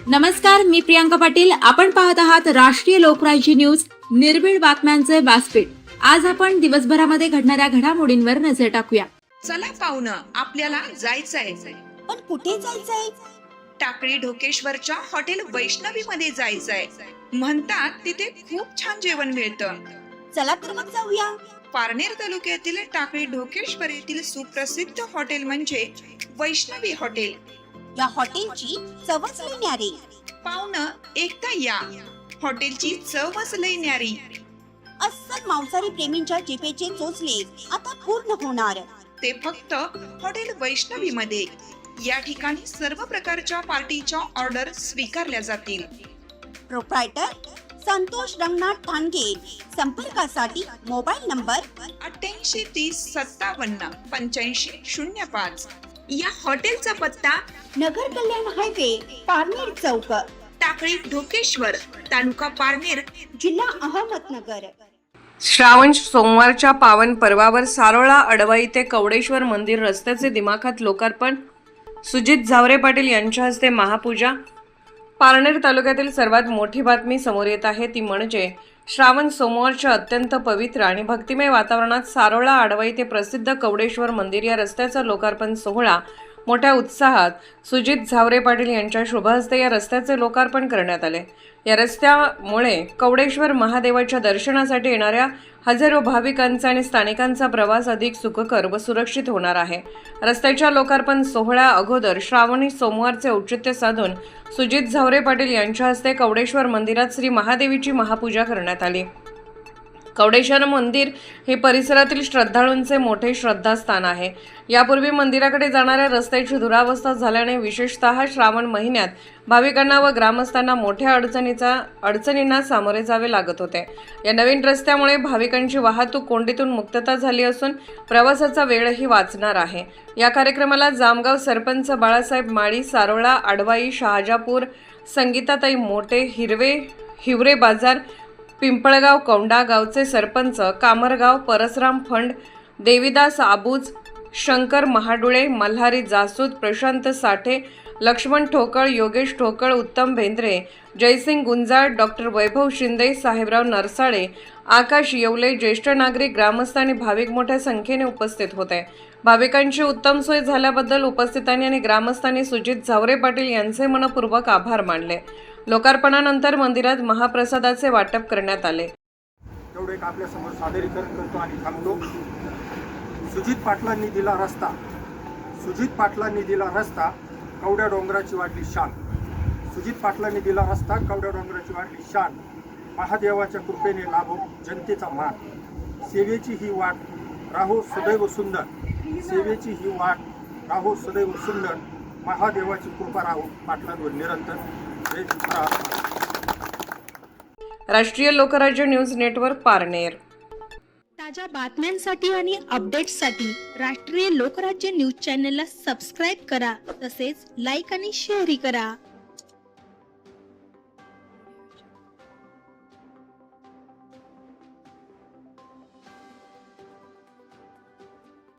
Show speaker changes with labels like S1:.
S1: नमस्कार, मी प्रियांका पाटील. आपण पाहत आहात राष्ट्रीय लोकराज्य न्यूज, निर्भीड बातम्यांचे व्यासपीठ. आज आपण दिवसभरामध्ये घडणाऱ्या घडामोडींवर नजर टाकूया.
S2: चला पाहुणं, आपल्याला जायचंय.
S3: पण कुठे जायचंय?
S2: टाकळी ढोकेश्वरच्या हॉटेल वैष्णवी मध्ये जायचंय. म्हणतात तिथे खूप छान जेवण मिळतं.
S3: चला तर मग जाऊया.
S2: पारनेर तालुक्यातील टाकळी ढोकेश्वर येथील सुप्रसिद्ध हॉटेल म्हणजे वैष्णवी हॉटेल.
S3: या हॉटेलची चवच लई न्यारी.
S2: पाहुणं, एकदा या. हॉटेलची चवच लई न्यारी.
S3: अस्सल मांसाहारी प्रेमींच्या जिभेचे चोचले आता पूर्ण होणार.
S2: ते फक्त हॉटेल वैष्णवी मध्ये. या ठिकाणी सर्व प्रकारच्या पार्टीच्या ऑर्डर स्वीकारल्या जातील.
S3: प्रोप्रायटर संतोष रंगनाथ ठाणगे. संपर्कासाठी मोबाईल नंबर
S2: 8830578505. या हॉटेलचा पत्ता
S3: नगर कल्याण हायवे, पारनेर चौक,
S2: टाकळी ढोकेश्वर, तालुका पारनेर,
S3: जिल्हा अहमदनगर.
S4: श्रावण सोमवारच्या पावन पर्वावर सारोळा अडवाई ते कवडेश्वर मंदिर रस्त्याचे दिमाखात लोकार्पण. सुजित झावरे पाटील यांच्या हस्ते महापूजा. पारनेर तालुक्यातील सर्वात मोठी बातमी समोर येत आहे ती म्हणजे श्रावण सोमवारच्या अत्यंत पवित्र आणि भक्तिमय वातावरणात सारोळा अडवाई ते प्रसिद्ध कवडेश्वर मंदिर या रस्त्याचा लोकार्पण सोहळा मोठ्या उत्साहात सुजित झावरे पाटील यांच्या शुभहस्ते या रस्त्याचे लोकार्पण करण्यात आले. या रस्त्यामुळे कवडेश्वर महादेवाच्या दर्शनासाठी येणाऱ्या हजारो भाविकांचा आणि स्थानिकांचा प्रवास अधिक सुखकर व सुरक्षित होणार आहे. रस्त्याच्या लोकार्पण सोहळ्या अगोदर श्रावणी सोमवारचे औचित्य साधून सुजित झावरे पाटील यांच्या हस्ते कवडेश्वर मंदिरात श्री महादेवीची महापूजा करण्यात आली. कवडेश्वर मंदिर हे परिसरातील श्रद्धाळूंचे मोठे श्रद्धास्थान आहे. यापूर्वी मंदिराकडे जाणाऱ्या रस्त्याची दुरावस्था झाल्याने विशेषतः श्रावण महिन्यात भाविकांना व ग्रामस्थांना मोठ्या अडचणींना सामोरे जावे लागत होते. या नवीन रस्त्यामुळे भाविकांची वाहतूक कोंडीतून मुक्तता झाली असून प्रवासाचा वेळही वाचणार आहे. या कार्यक्रमाला जामगाव सरपंच बाळासाहेब माळी, सारोळा अडवाई, शहाजापूर, संगीताताई मोटे, हिवरे बाजार, पिंपळगाव कौंडा गावचे सरपंच, कामरगाव, परसराम फंड, देवीदास आबूज, शंकर महाडुळे, मल्हारी जासूद, प्रशांत साठे, लक्ष्मण ठोकळ, योगेश ठोकळ, उत्तम भेंद्रे, जयसिंग गुंजाळ, डॉक्टर वैभव शिंदे, साहेबराव नरसाळे, आकाश येवले, ज्येष्ठ नागरिक, ग्रामस्थ आणि भाविक मोठ्या संख्येने उपस्थित होते. भाविकांची उत्तम सोय झाल्याबद्दल उपस्थितांनी आणि ग्रामस्थांनी सुजित झावरे पाटील यांचे मनपूर्वक आभार मानले. लोकार्पणानंतर मंदिरात महाप्रसादाचे वाटप करण्यात आले.
S5: एवढे एक आपल्या समोर सादरीकरण करतो आणि थांबतो. सुजित पाटलांनी दिला रस्ता, सुजित पाटलांनी दिला रस्ता, कवड्या डोंगराची वाढली शान. सुजित पाटलांनी दिला रस्ता, कवड्या डोंगराची वाढली शान. महादेवाच्या कृपेने लाभो जनतेचा मान. सेवेची ही वाट राहो सदैव सुंदर, सेवेची ही वाट राहो सदैव सुंदर. महादेवाची कृपा राहो पाटलांवर निरंतर.
S4: राष्ट्रीय लोकराज्य न्यूज नेटवर्क, पारनेर.
S6: ताज्या बातम्यांसाठी आणि अपडेट्ससाठी राष्ट्रीय लोकराज्य न्यूज चॅनलला सबस्क्राईब करा. तसेच लाईक आणि शेअरही करा.